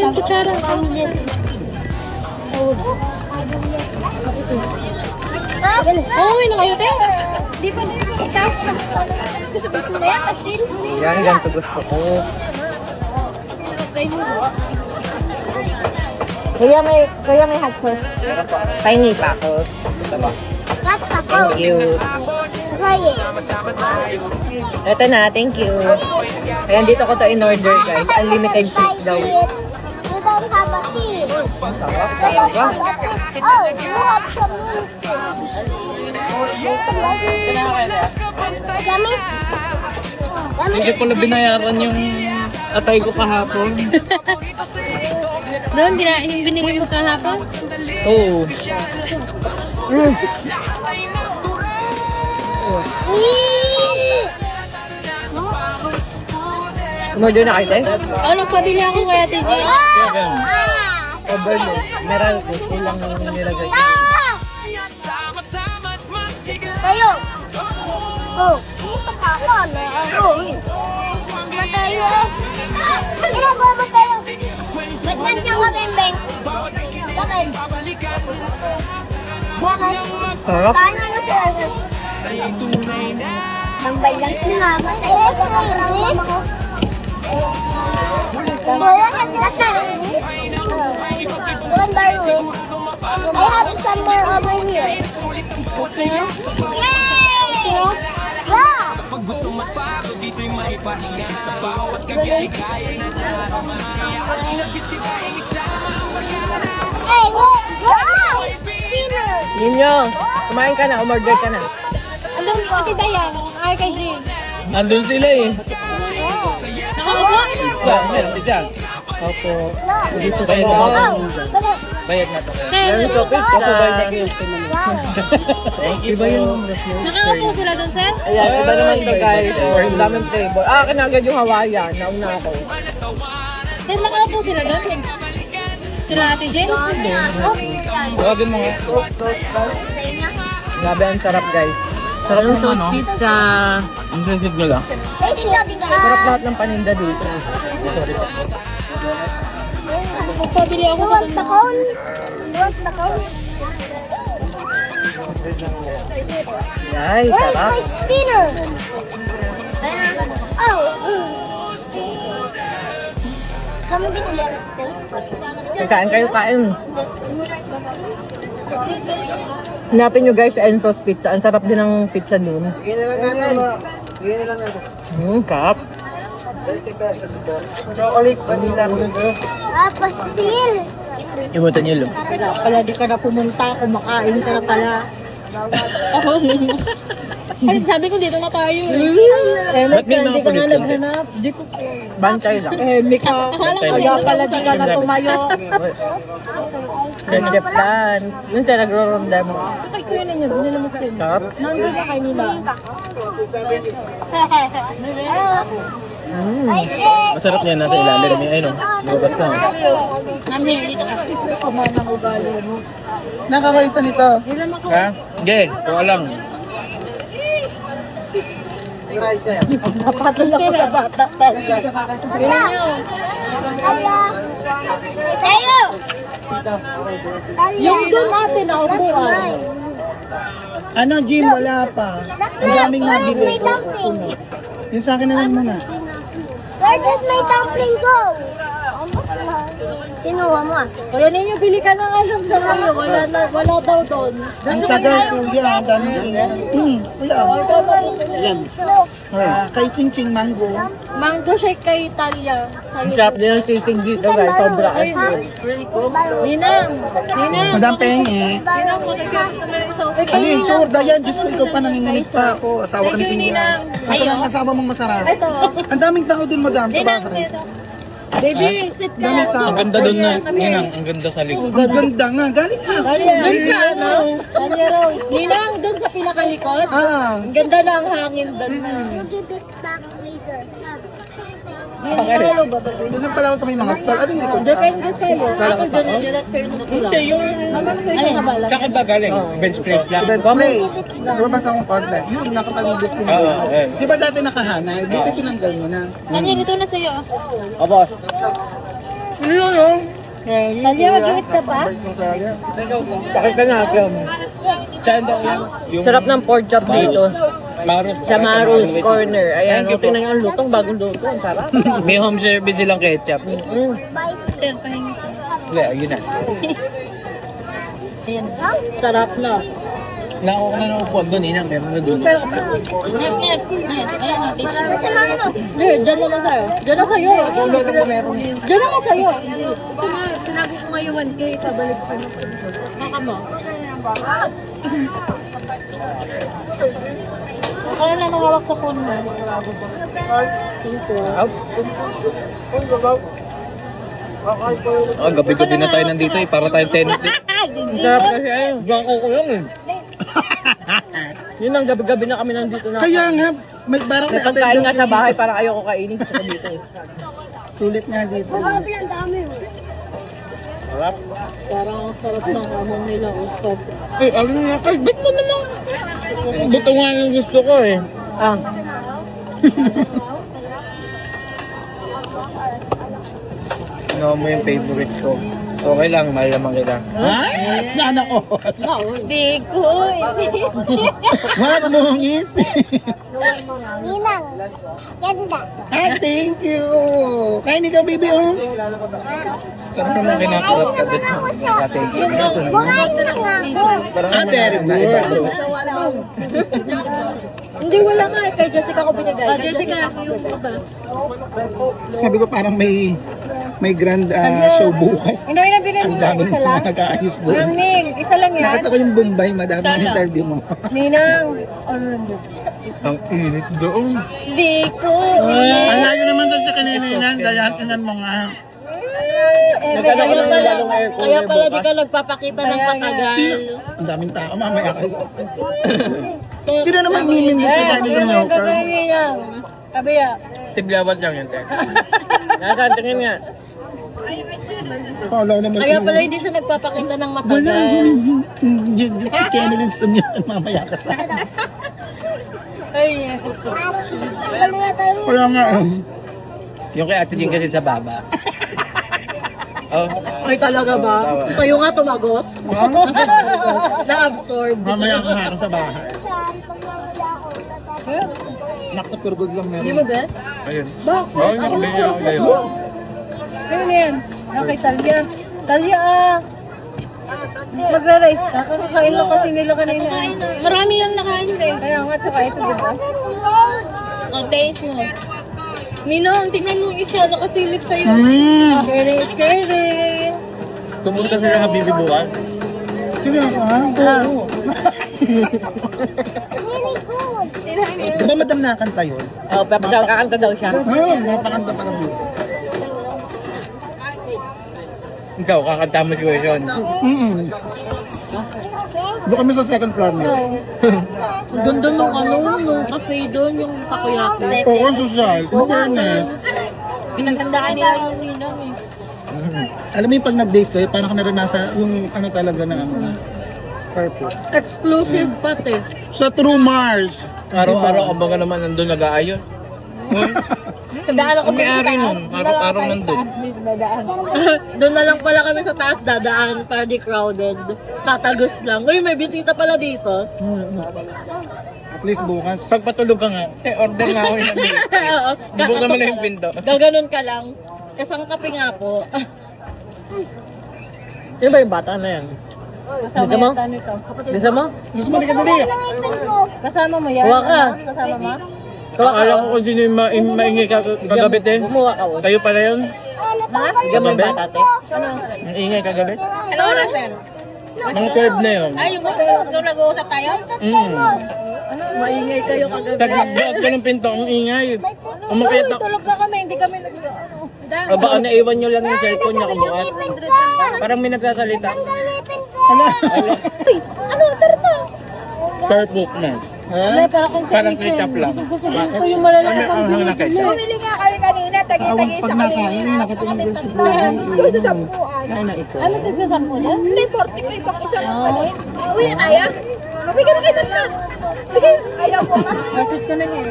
yung kutsara. Uuwi na kayo, te? Di pa din. Gusto na yan, Astin? Yan, ganito gusto ko. Kuya may hot sauce. Pahingi pa ako. That's a Thank you. Try it. Ito na, thank you. Ayan, dito ko to in-order, guys. Unlimited seats daw. You don't have a tea. You don't have a tea. Oh, you have some Yummy? Hindi ko na binayaran yung atay ko kahapon. Doon, yung binili mo kahapon? Oo. Umorder na kayo, te? Oh, nagpabili ako kaya, TJ. Overload. Meron ko. Ilang nilagay. Tayo. Oh, kapon. Oh. Matayo eh. Ginagawa mo tayo. Ba't nandiyan ka, Beng? Bakit? Bakit? Sarap. Paano na sila? Tambay lang sila. Matayo ka lang. Wala ka sila sa One bar room. I have some more over here. Okay? Yay! Yeah! Hey, wow! Spinner! Ninyo, kumain ka na, umorder ka na. Andun po si Dayan. Ay, kay Jane. Andun sila eh. Nakaupo? Isa. Opo. Dito Bayad na kayo. ako. Bayad na to. Yes. Thank you po. Nakaupo sila doon, sir? Ayan, iba naman to, guys. Ang daming flavor. Akin agad yung Hawaiian. Nauna ako. Sir, nakaupo sila doon? Sila Ate Jane? Oh, Tawagin mo nga. Grabe, ang sarap, guys. Sarap ng sauce Ano? pizza. Ang desib nyo lang. Sarap lahat ng paninda dito. Sorry. magpabili ako You sa want the cone? You want the cone? Ay, Where's sarap. my spinner? Oh. Kami binili ang Kain kayo, kain. Hanapin nyo guys, Enzo's Pizza. Ang sarap din ng pizza dun. Sarap. Chocolate, vanilla. Ah, pastil. Imutan nyo lang. Pala di ka na pumunta, kumakain ka na pala. Ako. Ay, sabi ko dito na tayo eh. Ba't may mga Hindi ka nga kulit-kulit? naghanap. Di ko. Banchay lang. Mika. Akala ko Kaya pala di ka na tumayo. Yan, Jeplan. Yun tayo nagro-ronda mo. Ito kay kuya ninyo, binili mo sa kayo. Sarap. Nandun na kayo nila. I did. Masarap niya nasa ilalim. May ayun. Lumabas na. Mami, dito ka. Kumana ng ugali mo. Nakakaisa nito. Ha? Sige, kuha lang. Napatol ako sa bata. Tayo. Yung doon natin naupuan. Ano, Jim? Wala pa. Ang daming nabili. Where's my dumpling? Yung sa akin naman muna. Where did my dumpling go? Kinuha mo ah. Kaya ninyo, bili ka ng alam na kayo. Wala daw doon. Ang tagal, kuya. Ang daming kuya. Yan. Kay Ching Ching Mango. Mango shake kay Italia. Ang sarap din ng sisig dito guys. Sobra. Ninang! Ninang! Madam Penge. Ninang, matagyan ito na isa. Alin, sorda yan. Diyos ko, ikaw pa nanginginig pa ako. Asawa ka Thank you, ni Ninang. Tingnan. Masarap ang kasama mong masarap. Ito. Ang daming tao din, madam, sa Ninang, bahay. ito. Baby, sit Daming down. tao. Ang ganda doon na, Ninang, ang ganda sa likod. Ang ganda nga. Galing nga. Doon sa ano? Ninang, doon sa pinakalikod. Ah. Ang ganda na ang hangin doon na. Give it back later. Doon ang pala ako sa may mga stall. Alin dito? Depende sa'yo. Ako doon yung director ng kulang. Ay, sa bala. Saan ka ba galing? Bench press lang. Bench place. Lumabas akong konti. Yun, nakapalibot ko. Oo, eh. Di ba dati nakahanay? Buti tinanggal mo na. Ganyan, ito na sa'yo. O, boss. Yun, yun. Talya, mag-iit ka pa? Bakit ka na, Kim? Yung Sarap ng pork chop dito. Marus. Sa Maru's Corner. Ayan, Thank you o, tingnan nyo ang lutong, bagong luto. Ang sarap. May home service silang ketchup. Wala, yun na. Sarap na. Nako ko na ng upuan doon, inang. Meron na doon. Diyan naman sa'yo. Diyan na sa'yo. Diyan naman sa'yo. Sinabi ko ngayon 1K, pabalik ko na. Maka mo. Kaya na nawawak sa phone mo. Oh, gabi-gabi na tayo nandito eh. Para tayo tenant eh. Ang sarap kasi ayun. Bangko ko lang eh. Yun ang gabi-gabi na kami nandito na. Kaya nga, may parang May pagkain nga sa bahay, parang ayoko kainin. Gusto ko dito eh. Sulit nga dito. Ang dami. Parang ang sarap ng among nila. Usap. Eh, ano na kayo? Ba't mo naman? Buto nga yung gusto ko eh. Ah. Ano mo yung favorite ko? Okay lang, malaman kita. Ay, nana ko. Di ko. What mong is? Ninang, ganda. Ay, thank you. Kain ikaw, baby, oh. Parang naman kinakarap ka din. Ako sa... Ate, Bukain na nga ako. parang Ah, very good. Hindi, wala nga eh. Kay Jessica ko binigay. Jessica, yung ba? Sabi ko parang may grand show bukas. Ano yung nabili Ang mo? dami Isa lang? nag-aayos doon. Ning, isa lang yan. Nakita ko yung Bombay, madami Sana. ang interview mo. Ninang. Ano lang yun? ang init doon. Di ko. Ang layo naman doon sa kanina yun, gayatinan mo nga. Kaya pala di ka nagpapakita ng patagal. Ang daming tao, mamaya kayo. Sino naman mimindit sa dati sa Moker? Ninang. Kabiya. Tiglawat lang yun, te. Nasaan tingin nga. Kala naman. Kaya pala hindi siya nagpapakita ng matagal. Si Kenny lang sumiyot, mamaya ka sa akin. Ay, Kaya nga, Yung kay Ate Jean kasi sa baba. Oh. Ay talaga ba? Kayo nga tumagos. Na-absorb. mamaya ka sa sa bahay. Naksa pure good lang Hindi meron. mo ba? Ayun. Bakit? Oh, nakabili ako kayo. ano yan? Okay, Talya. Talya, magra-rice ka? Kakakain lang kasi nila kanina. Marami yung nakain eh. Kaya nga, tsaka ito, diba? Oh, taste mo. Ninong, tingnan mo yung isa, nakasilip sa'yo. Kere. Pumunta sila Habibi bukas. Sino ako, ha? Oo. Di ba madam nakanta yun? Oh, kakanta daw siya. Oo, napakanta pa naman. Ikaw, kakanta mo si Wilson. Doon kami sa second floor niya. Doon nung nung cafe doon, yung takoyaki. Oo, social. In fairness. Pinagandaan nila yung ninong eh. Alam mo yung pag nag-date kayo, parang ka naranasan yung ano talaga na ano. Purple. Exclusive pati. Sa True Mars. Araw-araw ka ba ka naman nandun nag-aayos? Tandaan ako Ang may-ari nun, araw-araw nandun. Doon na lang pala kami sa taas dadaan para di crowded. Tatagos lang. Uy, may bisita pala dito. At least bukas. Pag patulog ka nga, order nga ako yung Oo. Bubuka mo lang yung pinto. Gaganon ka lang. Kasang kape nga po. Sino ba yung bata na yan? Bisa mo? Bisa mo? Gusto mo ka dali. Kasama mo yan? Huwag ka. Kasama mo? Akala ko kung sino yung maingay kagabi te. Gumawa ka. oh. Kayo pala yun? Ha? Bigyan mo yung bata, te. Ang ingay kagabi? Ano oras yan? Mga 12 na yun. Ay, yung nung nag-uusap tayo? Maingay kayo kagabi. Pag-buot ka ng pinto, ang ingay. Umakit ako. Tulog na kami, hindi kami nag... O baka naiwan nyo lang yung cellphone niya kumuhat. Parang may nagkasalita. Ano? Tara na! Carpook na. Wala, para kung Parang ketchup lang. gusto ko yung malalaki pang Ang na ketchup. Bumili nga kayo kanina, Awag pag nakain, nakatingin din si Brody. Kaya na ikaw. Ano tignasan ko dyan? Hindi, 45 pang isang ano. Uy, kaya? Mabigyan kayo na. Sige, ayaw ko ma. Message ko na niya.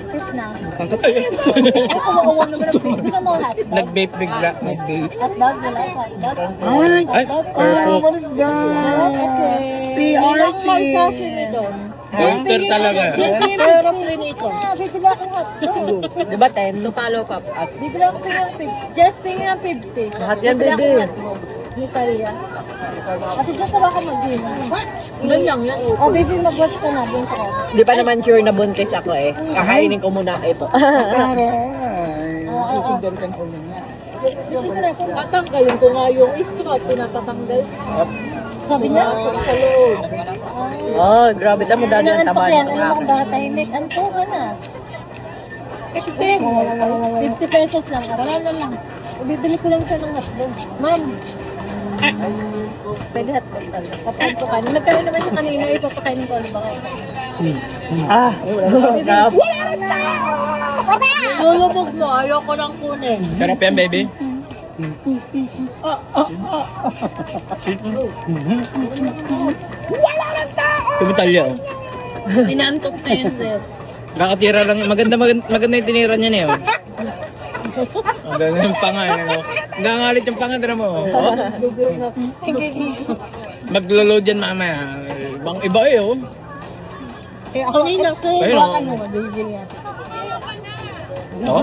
Sis na. Tangkap. Ay, kumukuha naman ang pig. Gusto mo hotdog? Nag-vape bigla. Nag-date. Hotdog, wala hotdog. Ay! Ay, Oh, perfect. what is that? Okay. Si May Archie. coffee ni Don. Monster talaga. Pero prinito. Bibili ako hotdog. Di ba 10? Lupalo pop at Bibili ako ng 50. Just tingin ng 50. Lahat yan, Bibili ako baby. hotdog. Italia. Kasi gusto ko mag-dinner. Ilan lang yan? Oh, baby, mag-watch ka na. Doon ko. Di pa naman sure na buntis ako eh. Kakainin ko muna ito. Taray. Susundan ka na ulit niya. Patanggalin ko nga yung strap, pinapatanggal. Sabi niya? Sa loob. Oh, grabe mo dali ang taba Yan, nito. ano baka tahimik. Anto ka na. 50 pesos lang. Wala na lang. Bibili ko lang siya ng hotdog. Ma'am. Pwede hotdog talaga. Kapag ko kanin. Nagkaroon naman siya kanina. Ipapakainin ko. Ano ba kayo? Ah, grab. Lulubog mo. Ayoko nang kunin. Sarap yan, baby. Tumitalya. Pinantok na yun, sir. Kakatira lang. Maganda yung tinira niya niya. Ang ganda yung panga. Nangangalit yung panga. Tira mo. Oh. Maglo-load yan mamaya. Ibang iba eh. Oh. Kanina, sir. Ayun, Baka oh. mo. Bibili yan. Ito?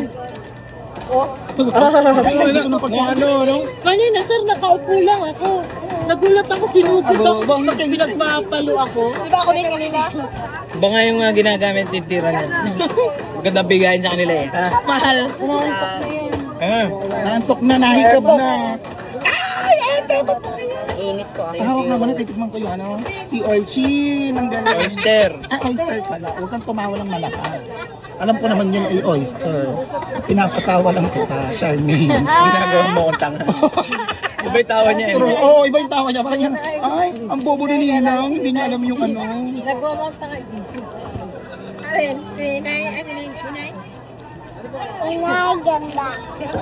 Ay, gusto ng pagkain. Ano? Kanina, sir, nakaupo lang ako. Nagulat ako, sinugod ako. Bang, Pag pinagpapalo ako. Di ba ako din kanina? Iba nga yung ginagamit yung tira niya. Maganda bigayin sa kanila eh. Ha? Mahal. Pinantok na yan. Ah. Nantok na, nahikab na. Init ko. Tahawak naman na, titikman ko yung ano, si Orchie ng galing. Oyster. Oyster pala. Huwag kang tumawa ng malakas. Alam ko naman yun ay oyster. Pinapatawa lang kita, Charmaine. Ginagawa mo akong tanga. Iba yung tawa niya eh. Pero, oo, iba yung tawa niya. Parang yan, ay, ang bobo ni Ninang. Hindi niya alam yung ano. Nagawa mo ang tanga. Ayun, pinay. Ay, pinay. Pinay, ganda.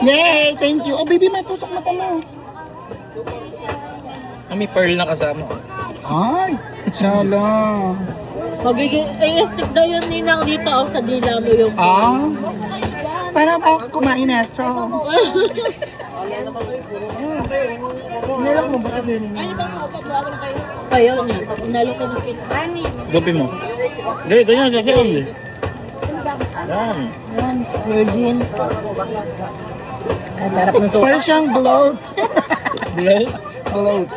Yay! Thank you. Oh, baby, may tusok mata mo. May pearl na kasama. Ay, shala. Magiging stick daw yun ninang dito oh, sa dila mo yung Ah, para ba kumain na ito? Nalak mo ba sabi rin? kayo niya. Inalo ko ng pinani. Gupi mo. Ganyan kasi eh. Yan. Yan, virgin. Ang sarap ng Para siyang bloat. Blood. Bloat.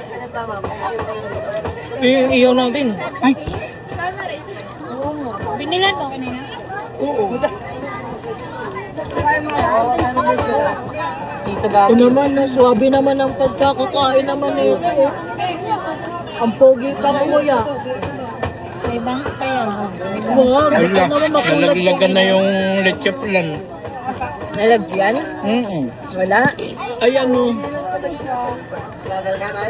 Yung iyaw natin. Ay, Binilan mo kanina? Dito ba? Ano naman, swabe naman ang pagkakakain naman eh. Ang pogi pa mo kuya. May bangs pa yan. Wow, Ay baka lang. naman makulad Nalaglagan na yung leche plan. Nalagyan? Wala. Ay ano.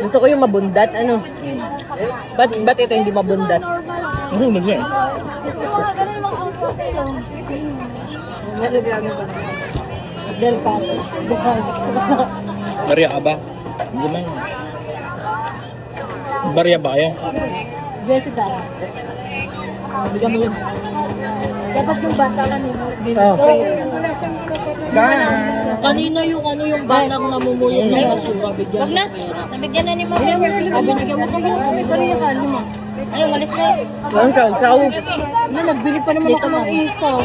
Gusto ko yung mabundat, ano? Ba't ito hindi mabundat? Ano lagyan? Del Pato. Barya ka ba? Hindi man. Barya ba kayo? Jessica. Bigyan mo yun. Dapat yung bata kanina. Oh. Kanina yung ano yung batang namumulot na basura. Bigyan Wag na. Nabigyan na ni Mama. Binigyan mo ko kami bariya ka. Lima. Ano, malis mo? Ang chow. Ano, nagbili pa naman ako ng isaw.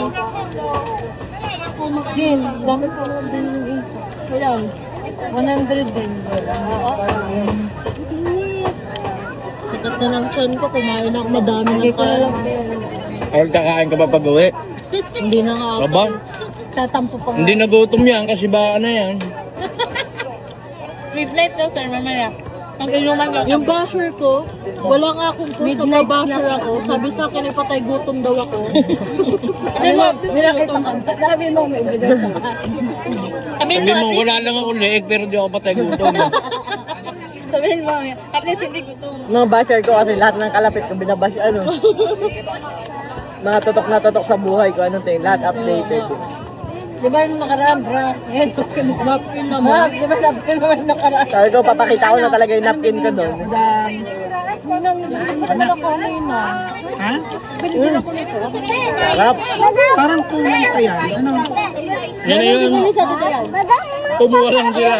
Din, dami pa naman din ng isaw. Wala. 100 din. Sikat na ng tiyan ko. Kumain ako madami Hindi ng ko na lang. kain. Ay, kakain ka pa pag uwi. Hindi na nga ako. Aba, Tatampo pa nga. hindi nagutom yan kasi ba ano yan. May flight daw, sir, mamaya. Ang inuman lang. Yung basher ko, wala nga akong gusto na basher ako. Sabi sa akin, ipatay gutom daw ako. Ano mo, nilakita ka. Sabi mo, may ibigay ka. Sabihin Sabi mo, mo, wala lang ako leeg pero di ako patay gutom. sabihin mo, at least hindi gusto. Mga basher ko kasi lahat ng kalapit ko binabash ano. Mga totok na totok sa buhay ko, ano tayo, lahat updated. Di ba yung nakaraan, bra? Ayan, napkin naman. Di ba napkin naman nakaraan? Sabi ko, papakita ko na talaga yung napkin ko doon. Ninang, ano ako kanina? Ha? Binigyan ako nito. Sarap. Parang kulang pa yan. Ano? Yan na yun. Sa dito yan. Kumuha lang sila.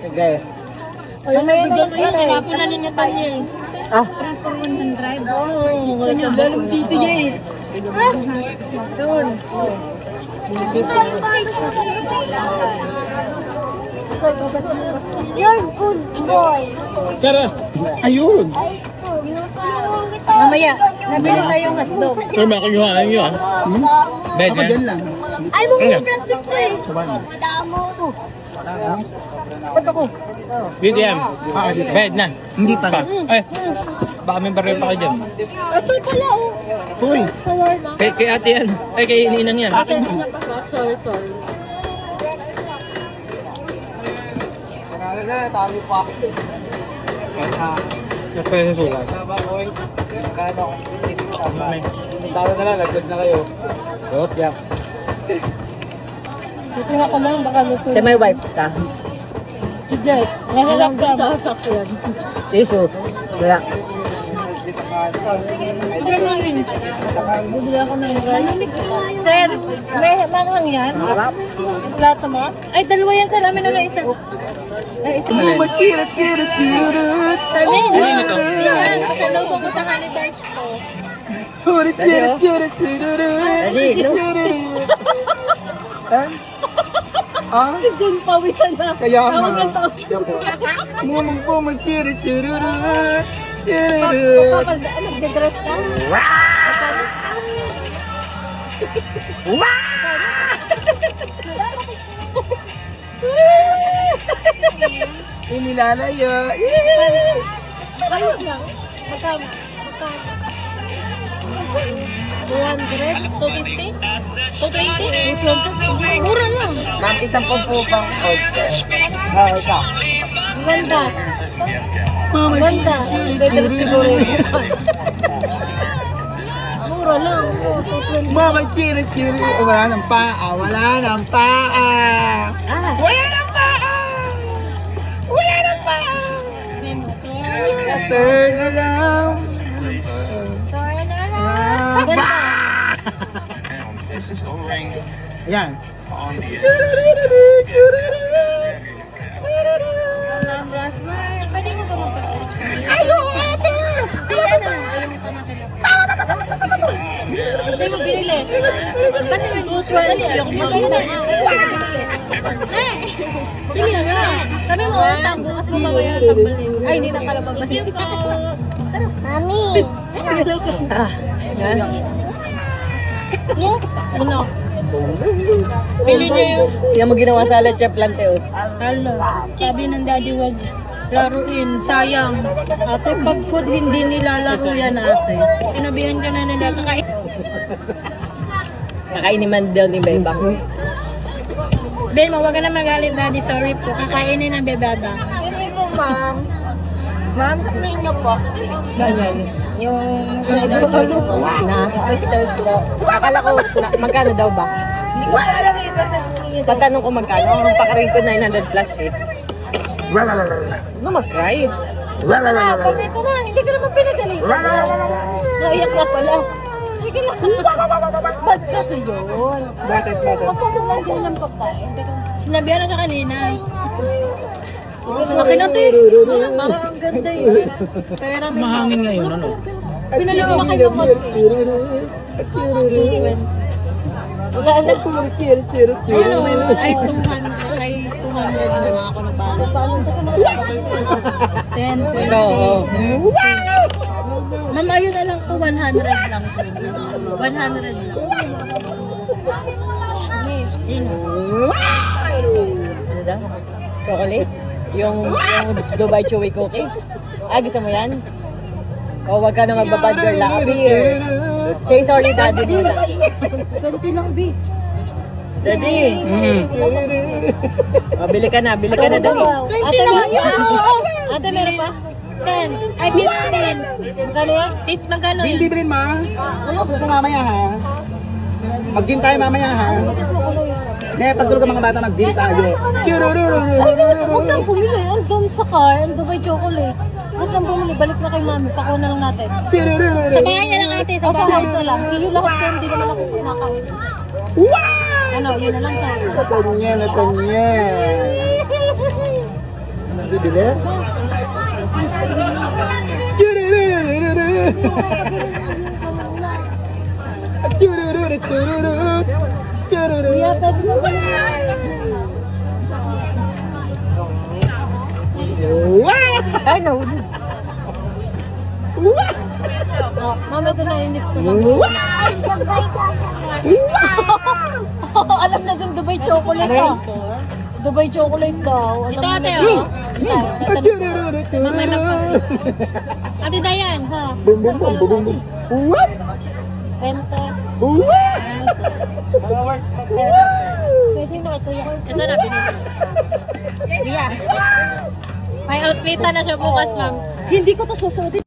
Sige. Ayun na yun. Kailangan na ninyo tayo eh. Ah, Ganun dito yan. Doon. You're good boy. Sarap. Ayun. Mamaya, nabili tayong hotdog. Sir, makunyuhaan nyo ah. Bed Ako na. dyan lang. Ay, bumili plastic to eh. Saban. Madamo. Ba't ako? Dito yan. Dito. Bed na. Hindi pa. Pa. Ay, baka may baril pa kayo dyan. Ito pala oh. Uy. Kay ate yan. Ay, kay ninang yan. Sorry, sorry. Napaya sa sulat. Kukuha ko lang, baka luto. kasi may wife ka. Si Jet, nahalak ka. Sasakyan. Tissue. Wala. Ito na rin. Bibili ako ng rice. Sir, may manghang yan? Plato mo? Ay, dalawa yan sir. Amin na isa. Ay, isa. Sabi, Ano ito? yan. Kasi daw pupuntahan ni Bench ko. Dali, no? Ah? Diyan pawisan na. Kaya nga. Tawag ang tawag. Mumang po mag-shirut-shirut. Kapag nag-dress ka? Inilalayo. Ayos lang. Magkano? 200? 250? 220? Mura lang. Ma'am, isang pang oyster. Okay ka. Ang ganda. Ang ganda. Pwede rin siguro yung mura lang. 220. Mama, shirut-shirut. Wala ng paa. Wala ng paa. Wala ng paa. Wala ng paa. Turn around. Ang ganda. Yan. Pwede mo ba magpapalito? Ayaw, ate. Sige na. Hindi mo binili. Ba't may usual yung maganda? Bili nga. Sabi mo, tambo kasi mababayan ang tagbalik. Ay, hindi na pala babalik. Mami. Yan. No? Ano? Bili niya yun. Yan mo ginawa sa Leche Plante, oh. Hello. Sabi ng daddy, wag laruin. Sayang. Ate, pag food, hindi nilalaro yan, ate. Sinabihan ka na nila. Kakain. Kakainiman daw ni Bebang. Ben, wag ka na magalit, daddy. Sorry po. Kakainin ng bebada. Hindi po, ma'am. Ma'am, kanino po? Ganyan. Yung Na, oyster po. Akala ko, magkano daw ba? Hindi ko alam ito sa mga Pagtanong ko magkano, ang pakarin ko 900 plus eh. No, mag-cry. Pag ito na, hindi ko naman pinagalitan. Naiyak na pala. Sige lang. Ba't kasi yun? Bakit? Mapapaglan din lang pagkain. Sinabihan na siya kanina. Laki na, te. Parang ang ganda yun. Pera may Mahangin ngayon, ano? pinalawak kayo mag wala na. Ayun o, ay 200. Ay 200 na ako na pala. Saan ka sa mga 10, 20. Ma'am, ayun na lang po. 100 lang po. 100 lang. Ayun o. Ano daw? Chocolate? Yung Dubai Chewy Cookie? Ah, gusto mo yan? O, wag ka na magbabad girl lang. Beer. Say sorry, daddy mo lang. 20 lang, B. Daddy. O, bili ka na, dali. Ate, meron pa? Ate, meron pa? 10. Ay, 15. Magkano yan? Magkano Gin, yan? bibilin ma. Gusto ko mamaya ha. Mag-gin tayo mamaya ha. Pagtulog ang mga bata, mag-gin tayo. Huwag nang bumili. Andun sa car, ang Dubai chocolate. Huwag nang bumili. Balik na kay mami. Pakuha na lang natin. Sabahan niya lang ate. Sabahan sa lang. Hindi lahat ko. Hindi naman ako kumakain. Ano, yun na lang sa akin. Natanya, natanya. Bibili? Yata mo ba Ay, no. Oh, mama, ito na yung lips na alam na dun, Dubai chocolate ah. Dubai chocolate daw. Ito ate oh. Ate Dayan, ha? Bum bum bum bum bum. What? Penta. What? Pwede mo ito yung... Ito na, binili. Yeah. May outfit na siya bukas, ma'am. Hindi ko to susuotin.